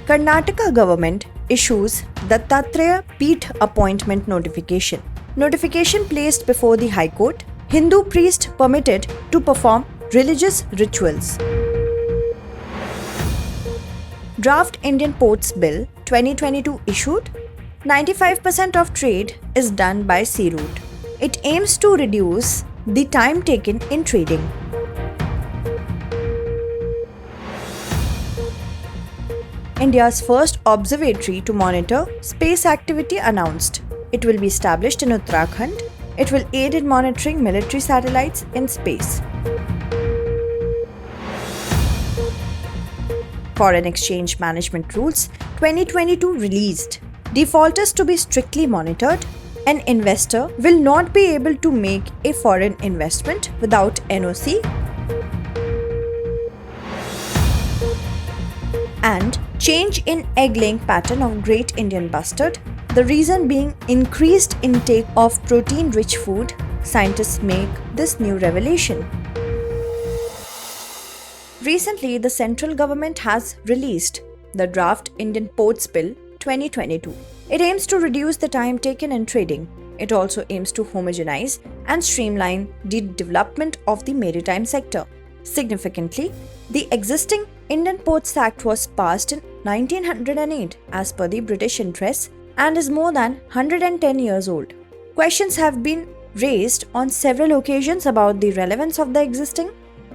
Karnataka government issues Datta Peetha appointment notification. Notification placed before the High Court. Hindu priest permitted to perform religious rituals. Draft Indian Ports Bill 2022 issued. 95% of trade is done by sea route. It aims to reduce the time taken in trading. India's first observatory to monitor space activity announced. It will be established in Uttarakhand. It will aid in monitoring military satellites in space. Foreign Exchange Management Rules 2022 released. Defaulters to be strictly monitored. An investor will not be able to make a foreign investment without NOC. And change in egg-laying pattern of Great Indian Bustard. The reason being increased intake of protein-rich food. Scientists make this new revelation. Recently, the central government has released the Draft Indian Ports Bill 2022. It aims to reduce the time taken in trading. It also aims to homogenize and streamline the development of the maritime sector. Significantly, the existing Indian Ports Act was passed in 1908 as per the British interests and is more than 110 years old. Questions have been raised on several occasions about the relevance of the existing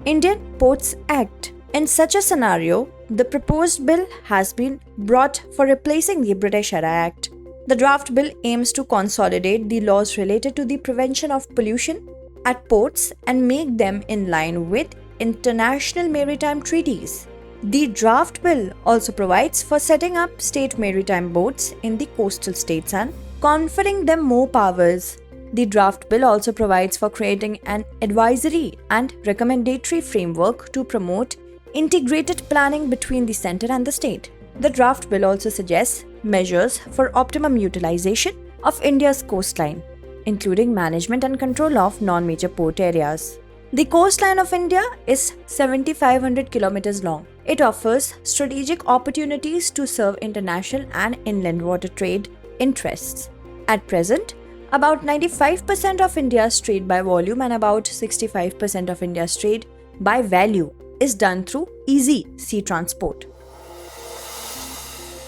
Indian Ports Act. In such a scenario, the proposed bill has been brought for replacing the British Era Act. The draft bill aims to consolidate the laws related to the prevention of pollution at ports and make them in line with international maritime treaties. The draft bill also provides for setting up state maritime boards in the coastal states and conferring them more powers. The draft bill also provides for creating an advisory and recommendatory framework to promote integrated planning between the centre and the state. The draft bill also suggests measures for optimum utilization of India's coastline, including management and control of non-major port areas. The coastline of India is 7,500 kilometers long. It offers strategic opportunities to serve international and inland water trade interests. At present, about 95% of India's trade by volume and about 65% of India's trade by value is done through easy sea transport.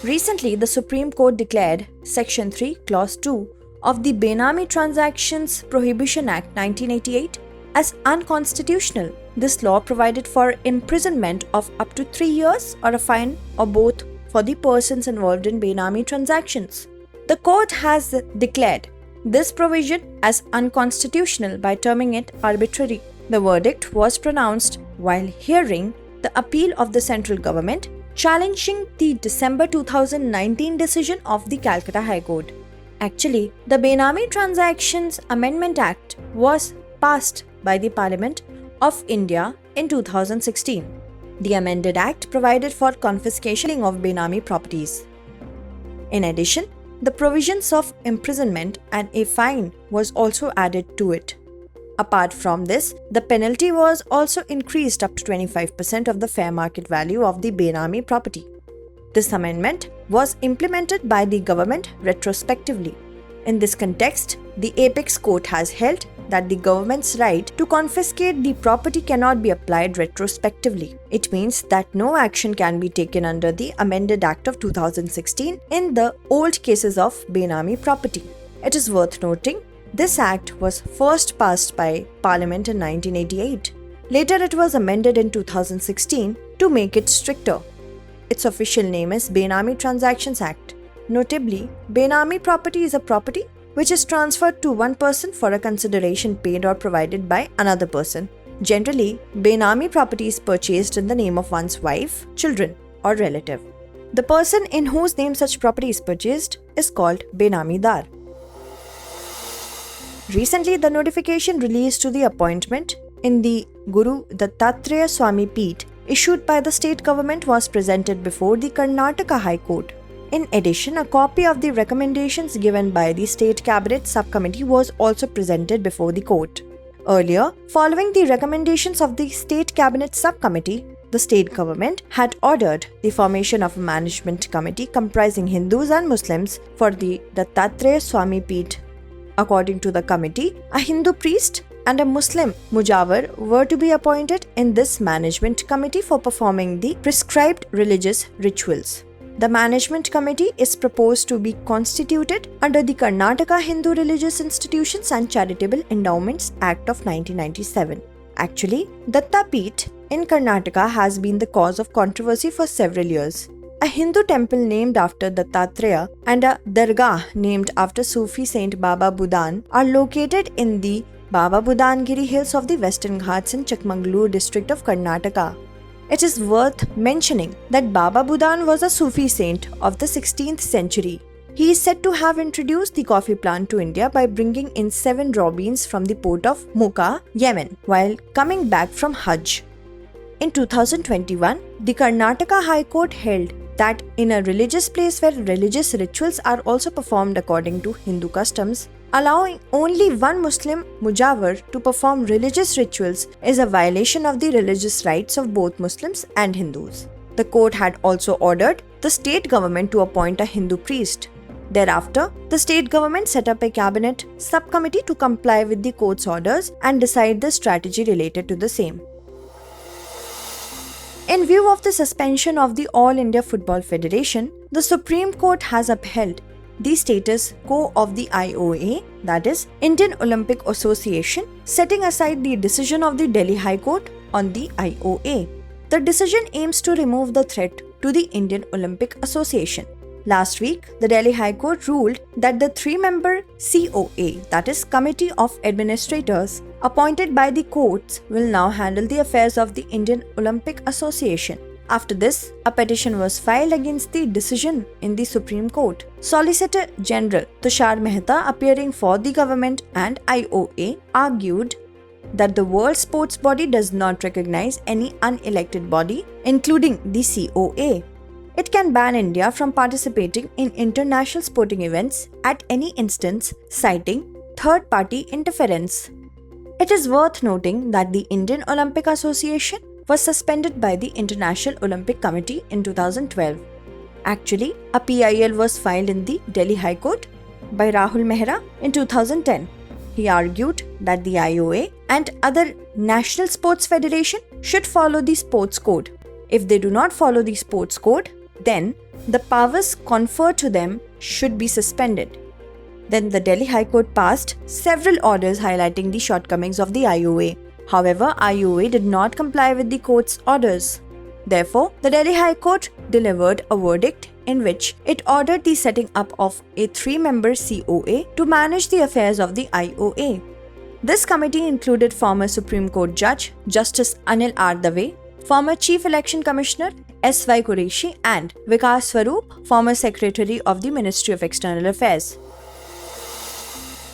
Recently, the Supreme Court declared Section 3, Clause 2 of the Benami Transactions Prohibition Act 1988 as unconstitutional. This law provided for imprisonment of up to 3 years or a fine or both for the persons involved in Benami transactions. The court has declared this provision as unconstitutional by terming it arbitrary. The verdict was pronounced while hearing the appeal of the central government challenging the December 2019 decision of the Calcutta High Court. Actually, the Benami Transactions Amendment Act was passed by the Parliament of India in 2016. The amended act provided for confiscation of Benami properties. In addition, the provisions of imprisonment and a fine was also added to it. Apart from this, the penalty was also increased up to 25% of the fair market value of the Benami property. This amendment was implemented by the government retrospectively. In this context, the Apex Court has held that the government's right to confiscate the property cannot be applied retrospectively. It means that no action can be taken under the amended Act of 2016 in the old cases of Benami property. It is worth noting, this act was first passed by Parliament in 1988. Later it was amended in 2016 to make it stricter. Its official name is Benami Transactions Act. Notably, Benami property is a property which is transferred to one person for a consideration paid or provided by another person. Generally, Benami property is purchased in the name of one's wife, children, or relative. The person in whose name such property is purchased is called Benami Dar. Recently, the notification released to the appointment in the Guru Dattatreya Swami Peeth issued by the state government was presented before the Karnataka High Court. In addition, a copy of the recommendations given by the State Cabinet Subcommittee was also presented before the court. Earlier, following the recommendations of the State Cabinet Subcommittee, the state government had ordered the formation of a management committee comprising Hindus and Muslims for the Dattatreya Swami Peeth. According to the committee, a Hindu priest and a Muslim mujawar were to be appointed in this management committee for performing the prescribed religious rituals. The management committee is proposed to be constituted under the Karnataka Hindu Religious Institutions and Charitable Endowments Act of 1997. Actually, Datta Peetha in Karnataka has been the cause of controversy for several years. A Hindu temple named after Dattatreya and a dargah named after Sufi saint Baba Budan are located in the Baba Budangiri hills of the Western Ghats in Chikmagalur district of Karnataka. It is worth mentioning that Baba Budan was a Sufi saint of the 16th century. He is said to have introduced the coffee plant to India by bringing in 7 raw beans from the port of Mukah, Yemen, while coming back from Hajj. In 2021, the Karnataka High Court held that in a religious place where religious rituals are also performed according to Hindu customs, allowing only one Muslim mujawar to perform religious rituals is a violation of the religious rights of both Muslims and Hindus. The court had also ordered the state government to appoint a Hindu priest. Thereafter, the state government set up a cabinet subcommittee to comply with the court's orders and decide the strategy related to the same. In view of the suspension of the All India Football Federation, the Supreme Court has upheld the status quo of the IOA, that is, Indian Olympic Association, setting aside the decision of the Delhi High Court on the IOA. The decision aims to remove the threat to the Indian Olympic Association. Last week, the Delhi High Court ruled that the 3-member COA, that is, Committee of Administrators, appointed by the courts will now handle the affairs of the Indian Olympic Association. After this, a petition was filed against the decision in the Supreme Court. Solicitor General Tushar Mehta, appearing for the government and IOA, argued that the world sports body does not recognize any unelected body, including the COA. It can ban India from participating in international sporting events at any instance, citing third-party interference. It is worth noting that the Indian Olympic Association was suspended by the International Olympic Committee in 2012. Actually, a PIL was filed in the Delhi High Court by Rahul Mehra in 2010. He argued that the IOA and other national sports federation should follow the sports code. If they do not follow the sports code, then the powers conferred to them should be suspended. Then the Delhi High Court passed several orders highlighting the shortcomings of the IOA. However, IOA did not comply with the court's orders. Therefore, the Delhi High Court delivered a verdict in which it ordered the setting up of a 3-member COA to manage the affairs of the IOA. This committee included former Supreme Court Judge Justice Anil R. Dave, former Chief Election Commissioner S.Y. Qureshi, and Vikas Swaroop, former Secretary of the Ministry of External Affairs.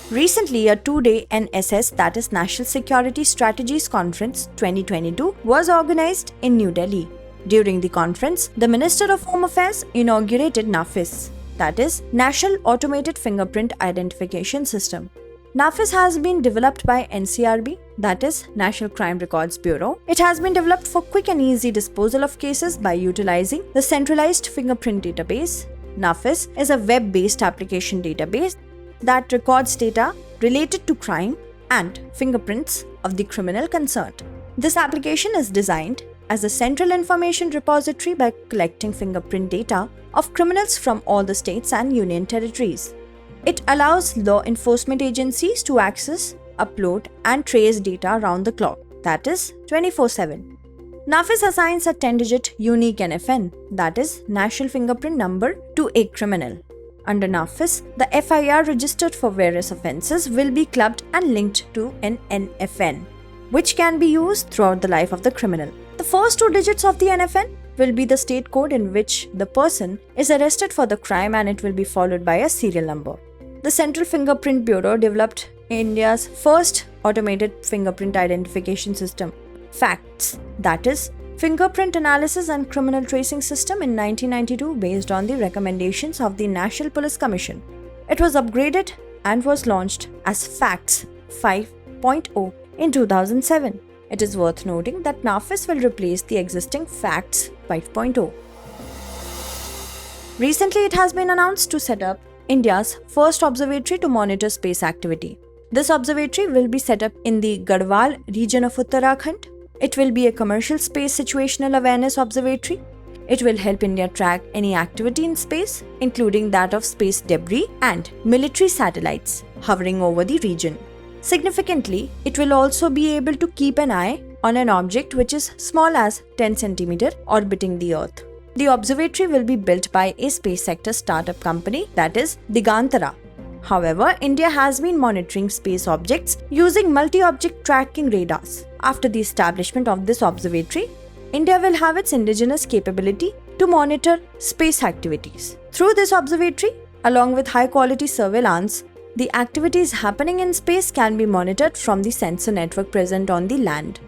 Recently, a 2-day NSS, that is National Security Strategies Conference 2022, was organized in New Delhi. During the conference, the Minister of Home Affairs inaugurated NAFIS, that is National Automated Fingerprint Identification System. NAFIS has been developed by NCRB, that is National Crime Records Bureau. It has been developed for quick and easy disposal of cases by utilizing the centralized fingerprint database. NAFIS is a web-based application database that records data related to crime and fingerprints of the criminal concerned. This application is designed as a central information repository by collecting fingerprint data of criminals from all the states and union territories. It allows law enforcement agencies to access, upload, and trace data around the clock, that is 24/7. NAFIS assigns a 10-digit unique NFN, that is National Fingerprint Number, to a criminal. Under NAFIS, the FIR registered for various offences will be clubbed and linked to an NFN, which can be used throughout the life of the criminal. The first 2 digits of the NFN will be the state code in which the person is arrested for the crime, and it will be followed by a serial number. The Central Fingerprint Bureau developed India's first automated fingerprint identification system, FACTS, that is Fingerprint Analysis and Criminal Tracing System, in 1992 based on the recommendations of the National Police Commission. It was upgraded and was launched as FACTS 5.0 in 2007. It is worth noting that NAFIS will replace the existing FACTS 5.0. Recently, it has been announced to set up India's first observatory to monitor space activity. This observatory will be set up in the Garhwal region of Uttarakhand. It will be a commercial space situational awareness observatory. It will help India track any activity in space, including that of space debris and military satellites hovering over the region. Significantly, it will also be able to keep an eye on an object which is small as 10 cm orbiting the Earth. The observatory will be built by a space sector startup company, that is Digantara. However, India has been monitoring space objects using multi-object tracking radars. After the establishment of this observatory, India will have its indigenous capability to monitor space activities. Through this observatory, along with high-quality surveillance, the activities happening in space can be monitored from the sensor network present on the land.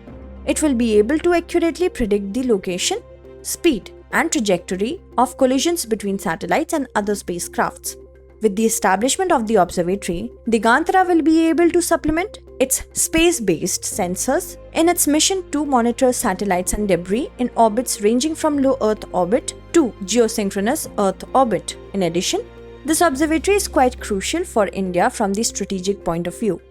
It will be able to accurately predict the location, speed, and trajectory of collisions between satellites and other spacecrafts. With the establishment of the observatory, Digantara will be able to supplement its space-based sensors in its mission to monitor satellites and debris in orbits ranging from low Earth orbit to geosynchronous Earth orbit. In addition, this observatory is quite crucial for India from the strategic point of view.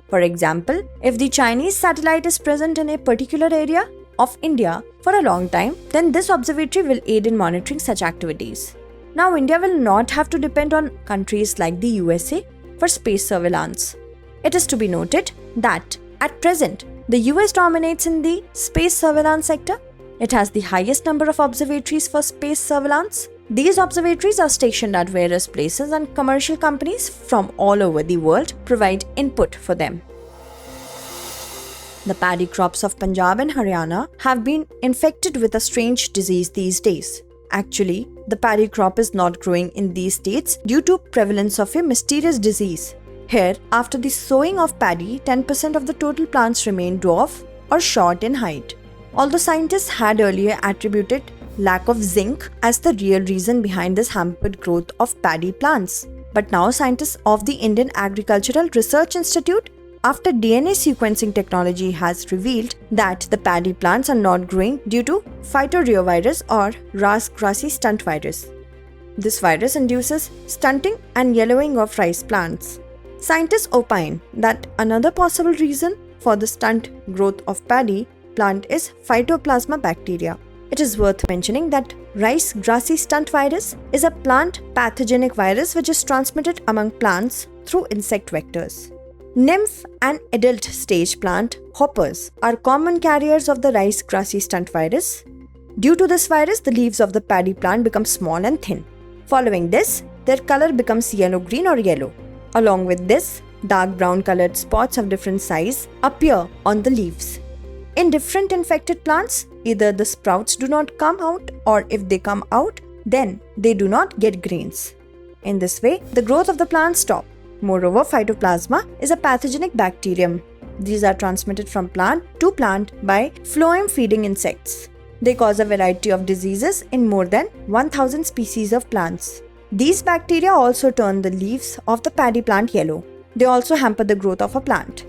For example, if the Chinese satellite is present in a particular area of India for a long time, then this observatory will aid in monitoring such activities. Now, India will not have to depend on countries like the USA for space surveillance. It is to be noted that at present, the US dominates in the space surveillance sector. It has the highest number of observatories for space surveillance. These observatories are stationed at various places and commercial companies from all over the world provide input for them. The paddy crops of Punjab and Haryana have been infected with a strange disease these days. Actually, the paddy crop is not growing in these states due to prevalence of a mysterious disease. Here, after the sowing of paddy, 10% of the total plants remain dwarf or short in height. Although scientists had earlier attributed lack of zinc as the real reason behind this hampered growth of paddy plants. But now scientists of the Indian Agricultural Research Institute, after DNA sequencing technology has revealed that the paddy plants are not growing due to phytoreovirus or rice grassy stunt virus. This virus induces stunting and yellowing of rice plants. Scientists opine that another possible reason for the stunt growth of paddy plant is phytoplasma bacteria. It is worth mentioning that rice grassy stunt virus is a plant pathogenic virus which is transmitted among plants through insect vectors. Nymph and adult stage plant hoppers are common carriers of the rice grassy stunt virus. Due to this virus, the leaves of the paddy plant become small and thin. Following this, their color becomes yellow-green or yellow. Along with this, dark brown colored spots of different size appear on the leaves. In different infected plants, either the sprouts do not come out, or if they come out, then they do not get grains. In this way, the growth of the plant stops. Moreover, phytoplasma is a pathogenic bacterium. These are transmitted from plant to plant by phloem-feeding insects. They cause a variety of diseases in more than 1000 species of plants. These bacteria also turn the leaves of the paddy plant yellow. They also hamper the growth of a plant.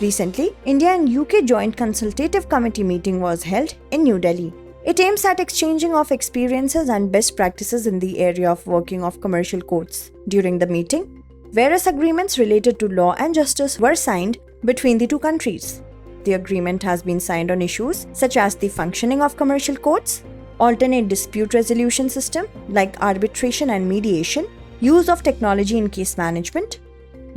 Recently, India and UK Joint Consultative Committee meeting was held in New Delhi. It aims at exchanging of experiences and best practices in the area of working of commercial courts. During the meeting, various agreements related to law and justice were signed between the two countries. The agreement has been signed on issues such as the functioning of commercial courts, alternate dispute resolution system like arbitration and mediation, use of technology in case management,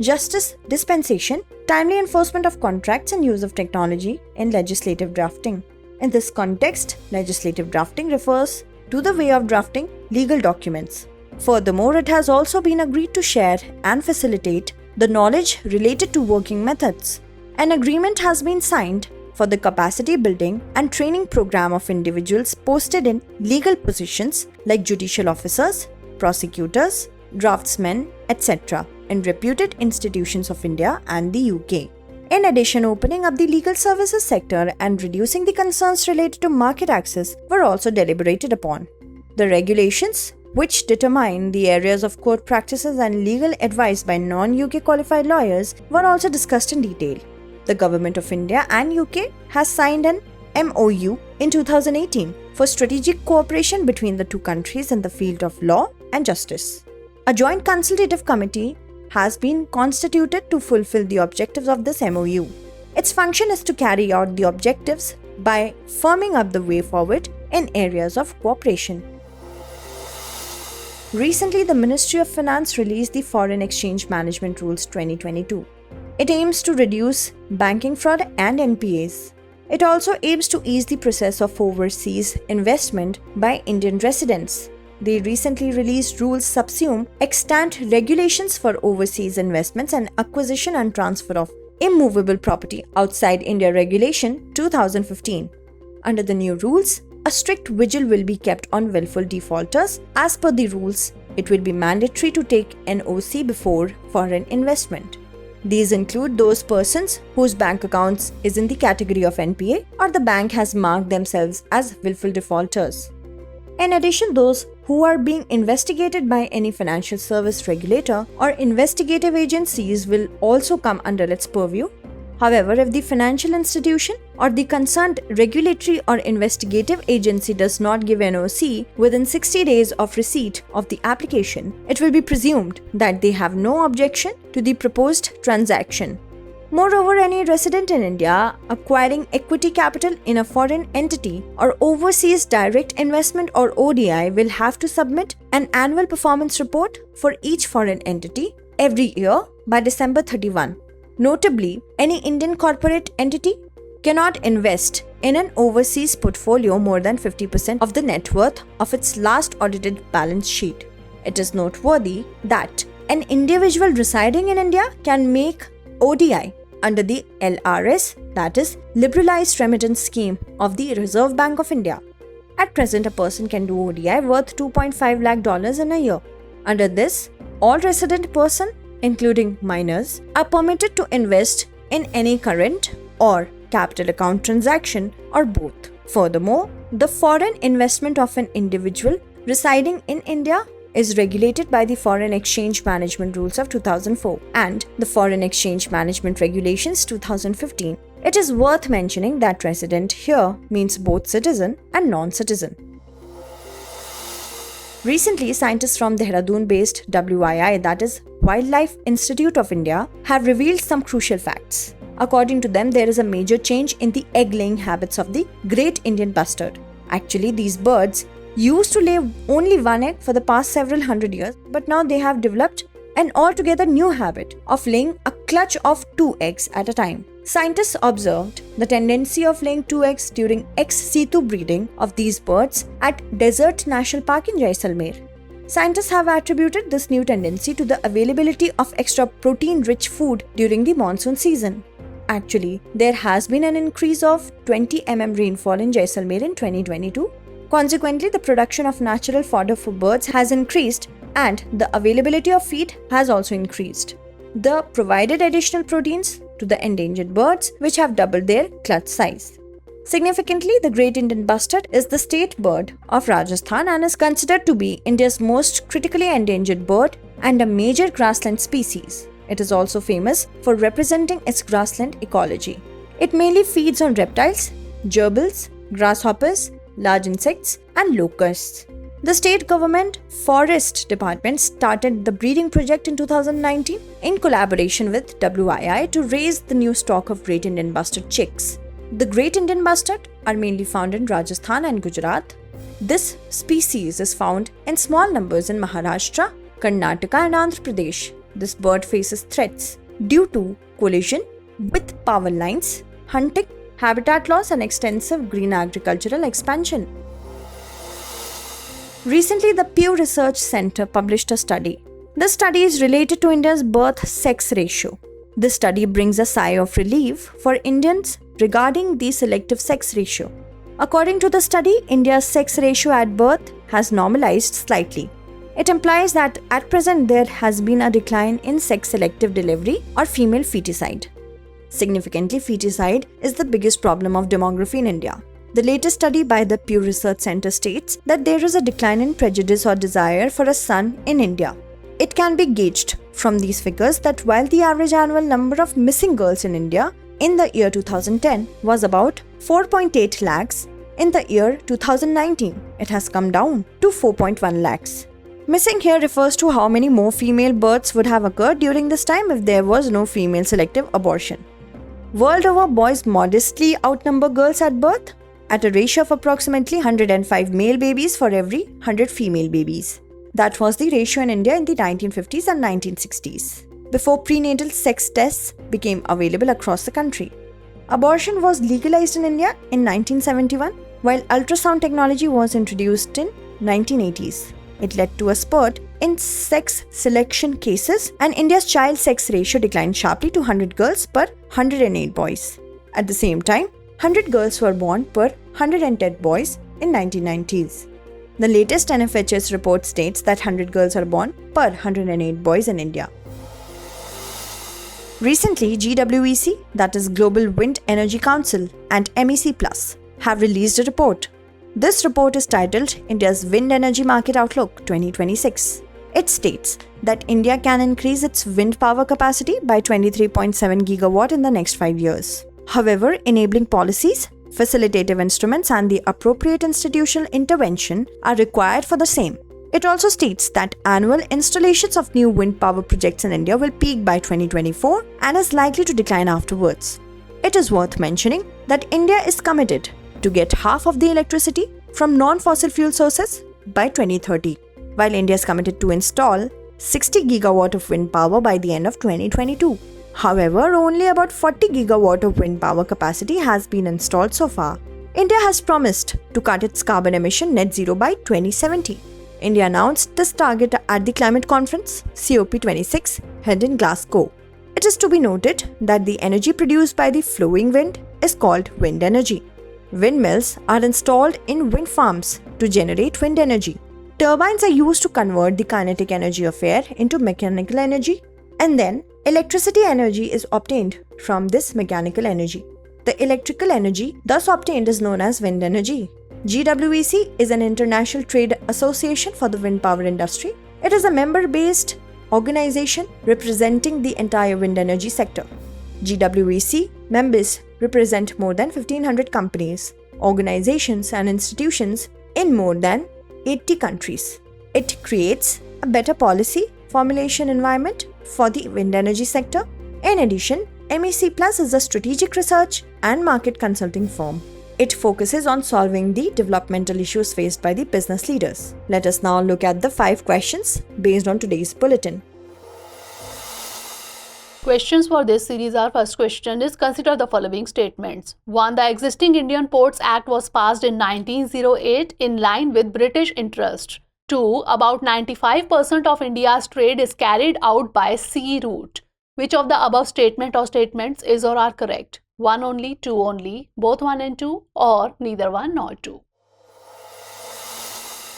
justice dispensation, timely enforcement of contracts and use of technology in legislative drafting. In this context, legislative drafting refers to the way of drafting legal documents. Furthermore, it has also been agreed to share and facilitate the knowledge related to working methods. An agreement has been signed for the capacity building and training program of individuals posted in legal positions like judicial officers, prosecutors, draftsmen, etc. in reputed institutions of India and the UK. In addition, opening up the legal services sector and reducing the concerns related to market access were also deliberated upon. The regulations, which determine the areas of court practices and legal advice by non-UK qualified lawyers, were also discussed in detail. The Government of India and UK has signed an MOU in 2018 for strategic cooperation between the two countries in the field of law and justice. A Joint Consultative Committee has been constituted to fulfill the objectives of this MOU. Its function is to carry out the objectives by firming up the way forward in areas of cooperation. Recently, the Ministry of Finance released the Foreign Exchange Management Rules 2022. It aims to reduce banking fraud and NPAs. It also aims to ease the process of overseas investment by Indian residents. The recently released rules subsume extant regulations for overseas investments and acquisition and transfer of immovable property outside India Regulation 2015. Under the new rules, a strict vigil will be kept on willful defaulters. As per the rules, it will be mandatory to take NOC before foreign investment. These include those persons whose bank accounts is in the category of NPA or the bank has marked themselves as willful defaulters. In addition, those who are being investigated by any financial service regulator or investigative agencies will also come under its purview. However, if the financial institution or the concerned regulatory or investigative agency does not give NOC within 60 days of receipt of the application, it will be presumed that they have no objection to the proposed transaction. Moreover, any resident in India acquiring equity capital in a foreign entity or overseas direct investment or ODI will have to submit an annual performance report for each foreign entity every year by December 31. Notably, any Indian corporate entity cannot invest in an overseas portfolio more than 50% of the net worth of its last audited balance sheet. It is noteworthy that an individual residing in India can make ODI under the LRS, that is, Liberalized Remittance Scheme of the Reserve Bank of India. At present, a person can do ODI worth $2.5 lakh in a year. Under this, all resident person, including minors, are permitted to invest in any current or capital account transaction or both. Furthermore, the foreign investment of an individual residing in India is regulated by the Foreign Exchange Management Rules of 2004 and the Foreign Exchange Management Regulations 2015. It is worth mentioning that resident here means both citizen and non-citizen. Recently, scientists from Dehradun-based WII, that is Wildlife Institute of India, have revealed some crucial facts. According to them, there is a major change in the egg-laying habits of the Great Indian Bustard. Actually, these birds used to lay only one egg for the past several hundred years, but now they have developed an altogether new habit of laying a clutch of 2 eggs at a time. Scientists observed the tendency of laying 2 eggs during ex situ breeding of these birds at Desert National Park in Jaisalmer. Scientists have attributed this new tendency to the availability of extra protein-rich food during the monsoon season. Actually, there has been an increase of 20 mm rainfall in Jaisalmer in 2022. Consequently, the production of natural fodder for birds has increased and the availability of feed has also increased. The provided additional proteins to the endangered birds, which have doubled their clutch size. Significantly, the Great Indian Bustard is the state bird of Rajasthan and is considered to be India's most critically endangered bird and a major grassland species. It is also famous for representing its grassland ecology. It mainly feeds on reptiles, gerbils, grasshoppers, large insects, and locusts. The state government forest department started the breeding project in 2019 in collaboration with WII to raise the new stock of Great Indian Bustard chicks. The Great Indian Bustard are mainly found in Rajasthan and Gujarat. This species is found in small numbers in Maharashtra, Karnataka, and Andhra Pradesh. This bird faces threats due to collision with power lines, hunting, habitat loss, and extensive green agricultural expansion. Recently, the Pew Research Center published a study. This study is related to India's birth-sex ratio. This study brings a sigh of relief for Indians regarding the selective sex ratio. According to the study, India's sex ratio at birth has normalized slightly. It implies that at present there has been a decline in sex-selective delivery or female feticide. Significantly, feticide is the biggest problem of demography in India. The latest study by the Pew Research Center states that there is a decline in prejudice or desire for a son in India. It can be gauged from these figures that while the average annual number of missing girls in India in the year 2010 was about 4.8 lakhs. In the year 2019, it has come down to 4.1 lakhs. Missing here refers to how many more female births would have occurred during this time if there was no female selective abortion. World over, boys modestly outnumber girls at birth at a ratio of approximately 105 male babies for every 100 female babies. That was the ratio in India in the 1950s and 1960s, before prenatal sex tests became available across the country. Abortion was legalized in India in 1971, while ultrasound technology was introduced in 1980s. It led to a spurt in sex selection cases, and India's child sex ratio declined sharply to 100 girls per 108 boys. At the same time, 100 girls were born per 110 boys in 1990s. The latest NFHS report states that 100 girls are born per 108 boys in India. Recently, GWEC, that is Global Wind Energy Council, and MEC Plus have released a report. This report is titled India's Wind Energy Market Outlook 2026. It states that India can increase its wind power capacity by 23.7 gigawatt in the next 5 years. However, enabling policies, facilitative instruments, and the appropriate institutional intervention are required for the same. It also states that annual installations of new wind power projects in India will peak by 2024 and is likely to decline afterwards. It is worth mentioning that India is committed to get half of the electricity from non-fossil fuel sources by 2030, while India is committed to install 60 gigawatt of wind power by the end of 2022. However, only about 40 gigawatt of wind power capacity has been installed so far. India has promised to cut its carbon emission net zero by 2070. India announced this target at the climate conference COP26 held in Glasgow. It is to be noted that the energy produced by the flowing wind is called wind energy. Windmills are installed in wind farms to generate wind energy. Turbines are used to convert the kinetic energy of air into mechanical energy, and then electricity energy is obtained from this mechanical energy. The electrical energy thus obtained is known as wind energy. GWEC is an international trade association for the wind power industry. It is a member-based organization representing the entire wind energy sector. GWEC members represent more than 1,500 companies, organizations, and institutions in more than 80 countries. It creates a better policy formulation environment for the wind energy sector. In addition, MEC Plus is a strategic research and market consulting firm. It focuses on solving the developmental issues faced by the business leaders. Let us now look at the 5 questions based on today's bulletin. Questions for this series are: first question is, consider the following statements. 1. The existing Indian Ports Act was passed in 1908 in line with British interest. 2. About 95% of India's trade is carried out by sea route. Which of the above statement or statements is or are correct? 1 only, 2 only, both 1 and 2, or neither 1 nor 2.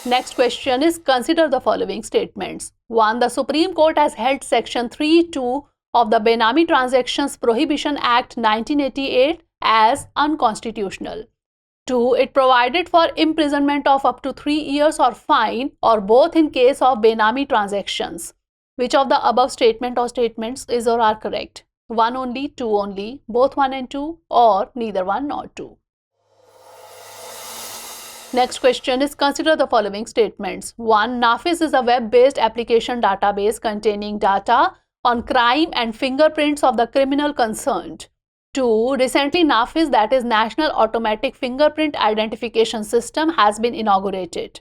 Next question is, consider the following statements. 1. The Supreme Court has held Section 3(2) of the Benami Transactions Prohibition Act 1988 as unconstitutional. 2. It provided for imprisonment of up to 3 years or fine, or both in case of Benami transactions. Which of the above statement or statements is or are correct? 1 only, 2 only, both 1 and 2, or neither 1 nor 2. Next question is, consider the following statements. 1. NAFIS is a web-based application database containing data on crime and fingerprints of the criminal concerned. 2. Recently, NAFIS, that is National Automatic Fingerprint Identification System, has been inaugurated.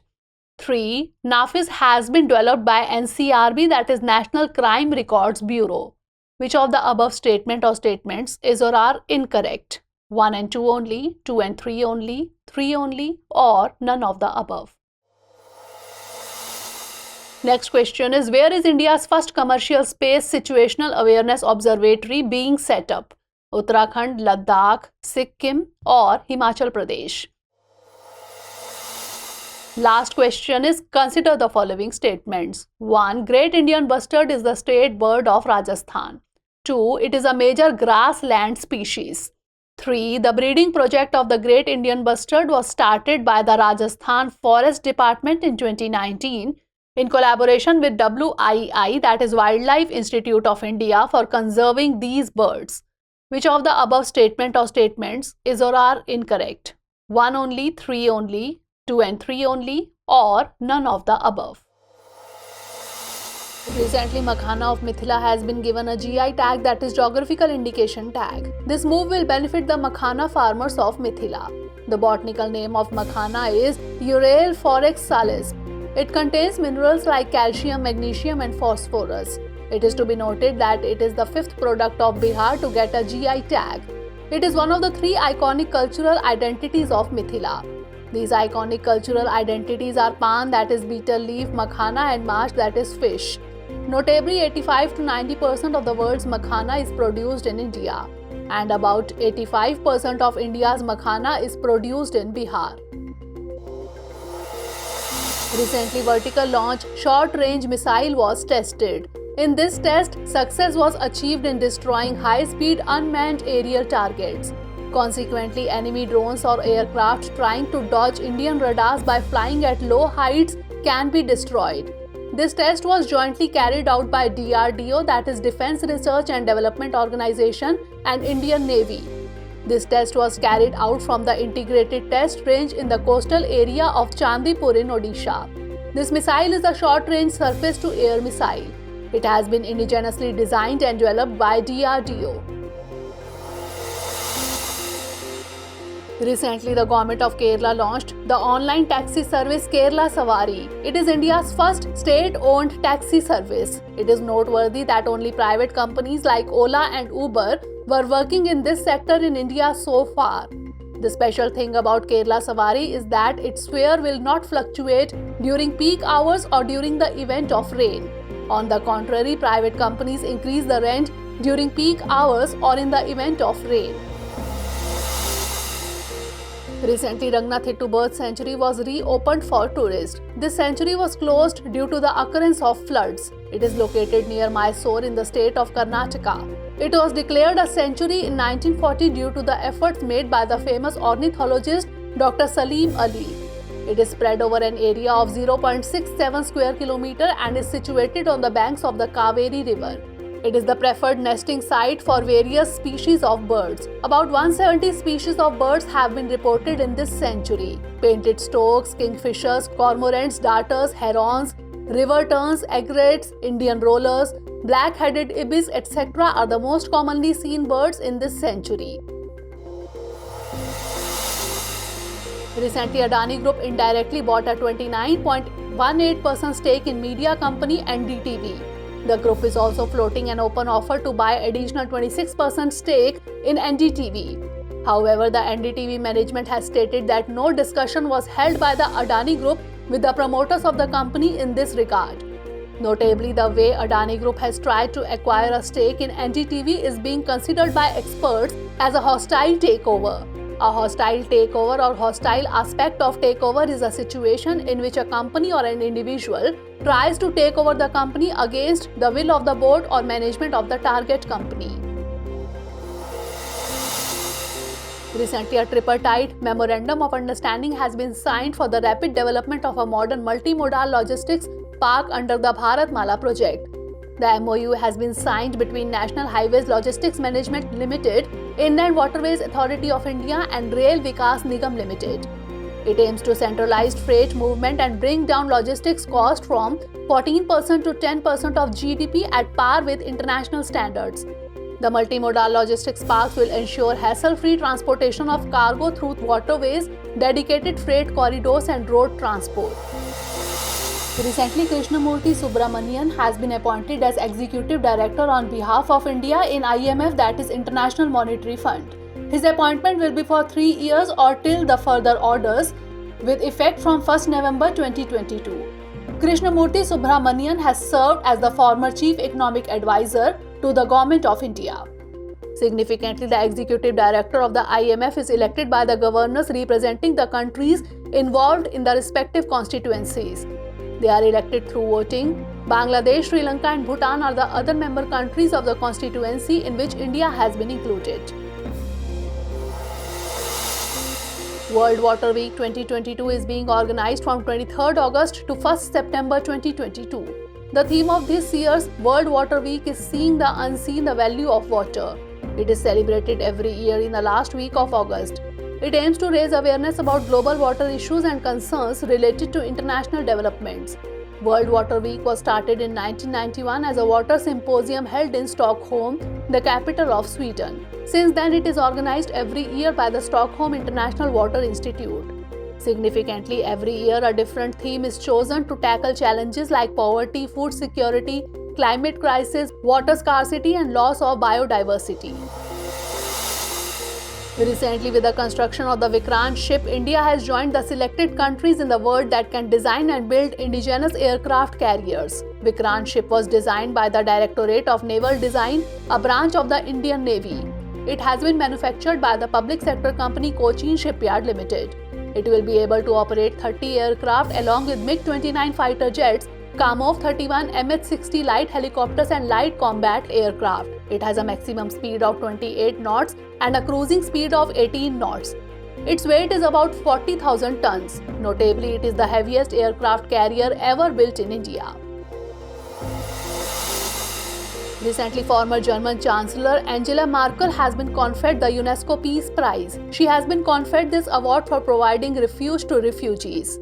3. NAFIS has been developed by NCRB, that is National Crime Records Bureau. Which of the above statement or statements is or are incorrect? 1 and 2 only, 2 and 3 only, 3 only, or none of the above. Next question is, where is India's first commercial space situational awareness observatory being set up? Uttarakhand, Ladakh, Sikkim, or Himachal Pradesh? Last question is, consider the following statements. 1. Great Indian Bustard is the state bird of Rajasthan. 2. It is a major grassland species. 3. The breeding project of the Great Indian Bustard was started by the Rajasthan Forest Department in 2019 in collaboration with WII, that is Wildlife Institute of India, for conserving these birds. Which of the above statement or statements is or are incorrect? 1 only, 3 only, 2 and 3 only, or none of the above? Recently, Makhana of Mithila has been given a GI tag, that is Geographical Indication Tag. This move will benefit the Makhana farmers of Mithila. The botanical name of Makhana is Ural Forex salis. It contains minerals like calcium, magnesium and phosphorus. It is to be noted that it is the fifth product of Bihar to get a GI tag. It is one of the three iconic cultural identities of Mithila. These iconic cultural identities are pan, that is betel leaf, makhana and mash, that is fish. Notably, 85 to 90% of the world's makhana is produced in India, and about 85% of India's makhana is produced in Bihar. Recently, vertical launch short-range missile was tested. In this test, success was achieved in destroying high-speed unmanned aerial targets. Consequently, enemy drones or aircraft trying to dodge Indian radars by flying at low heights can be destroyed. This test was jointly carried out by DRDO, that is Defense Research and Development Organization, and Indian Navy. This test was carried out from the integrated test range in the coastal area of Chandipur in Odisha. This missile is a short-range surface-to-air missile. It has been indigenously designed and developed by DRDO. Recently, the government of Kerala launched the online taxi service Kerala Savari. It is India's first state-owned taxi service. It is noteworthy that only private companies like Ola and Uber were working in this sector in India so far. The special thing about Kerala Savari is that its fare will not fluctuate during peak hours or during the event of rain. On the contrary, private companies increase the rent during peak hours or in the event of rain. Recently, Rangnathitu Bird Sanctuary was reopened for tourists. This sanctuary was closed due to the occurrence of floods. It is located near Mysore in the state of Karnataka. It was declared a sanctuary in 1940 due to the efforts made by the famous ornithologist Dr. Salim Ali. It is spread over an area of 0.67 square kilometer and is situated on the banks of the Kaveri River. It is the preferred nesting site for various species of birds. About 170 species of birds have been reported in this sanctuary. Painted storks, kingfishers, cormorants, darters, herons, river terns, egrets, Indian rollers, black-headed ibis, etc. are the most commonly seen birds in this sanctuary. Recently, Adani Group indirectly bought a 29.18% stake in media company NDTV. The group is also floating an open offer to buy additional 26% stake in NDTV. However, the NDTV management has stated that no discussion was held by the Adani Group with the promoters of the company in this regard. Notably, the way Adani Group has tried to acquire a stake in NDTV is being considered by experts as a hostile takeover. A hostile takeover or hostile aspect of takeover is a situation in which a company or an individual tries to take over the company against the will of the board or management of the target company. Recently, a tripartite memorandum of understanding has been signed for the rapid development of a modern multimodal logistics park under the Bharatmala project. The MOU has been signed between National Highways Logistics Management Limited, Inland Waterways Authority of India and Rail Vikas Nigam Limited. It aims to centralize freight movement and bring down logistics cost from 14% to 10% of GDP at par with international standards. The multimodal logistics parks will ensure hassle-free transportation of cargo through waterways, dedicated freight corridors and road transport. Recently, Krishnamurthy Subramanian has been appointed as Executive Director on behalf of India in IMF, that is International Monetary Fund. His appointment will be for 3 years or till the further orders, with effect from 1st November 2022. Krishnamurthy Subramanian has served as the former Chief Economic Advisor to the Government of India. Significantly, the Executive Director of the IMF is elected by the governors representing the countries involved in the respective constituencies. They are elected through voting. Bangladesh, Sri Lanka and Bhutan are the other member countries of the constituency in which India has been included. World Water Week 2022 is being organized from 23rd August to 1st September 2022. The theme of this year's World Water Week is Seeing the Unseen, the Value of Water. It is celebrated every year in the last week of August. It aims to raise awareness about global water issues and concerns related to international developments. World Water Week was started in 1991 as a water symposium held in Stockholm, the capital of Sweden. Since then, it is organized every year by the Stockholm International Water Institute. Significantly, every year a different theme is chosen to tackle challenges like poverty, food security, climate crisis, water scarcity, and loss of biodiversity. Recently, with the construction of the Vikrant ship, India has joined the selected countries in the world that can design and build indigenous aircraft carriers. Vikrant ship was designed by the Directorate of Naval Design, a branch of the Indian Navy. It has been manufactured by the public sector company Cochin Shipyard Limited. It will be able to operate 30 aircraft along with MiG-29 fighter jets, Kamov 31 MH-60 light helicopters and light combat aircraft. It has a maximum speed of 28 knots and a cruising speed of 18 knots. Its weight is about 40,000 tons. Notably, it is the heaviest aircraft carrier ever built in India. Recently, former German Chancellor Angela Merkel has been conferred the UNESCO Peace Prize. She has been conferred this award for providing refuge to refugees.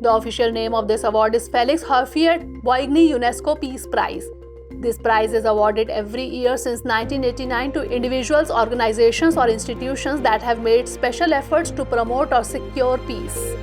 The official name of this award is Felix Houphouet-Boigny UNESCO Peace Prize. This prize is awarded every year since 1989 to individuals, organizations, or institutions that have made special efforts to promote or secure peace.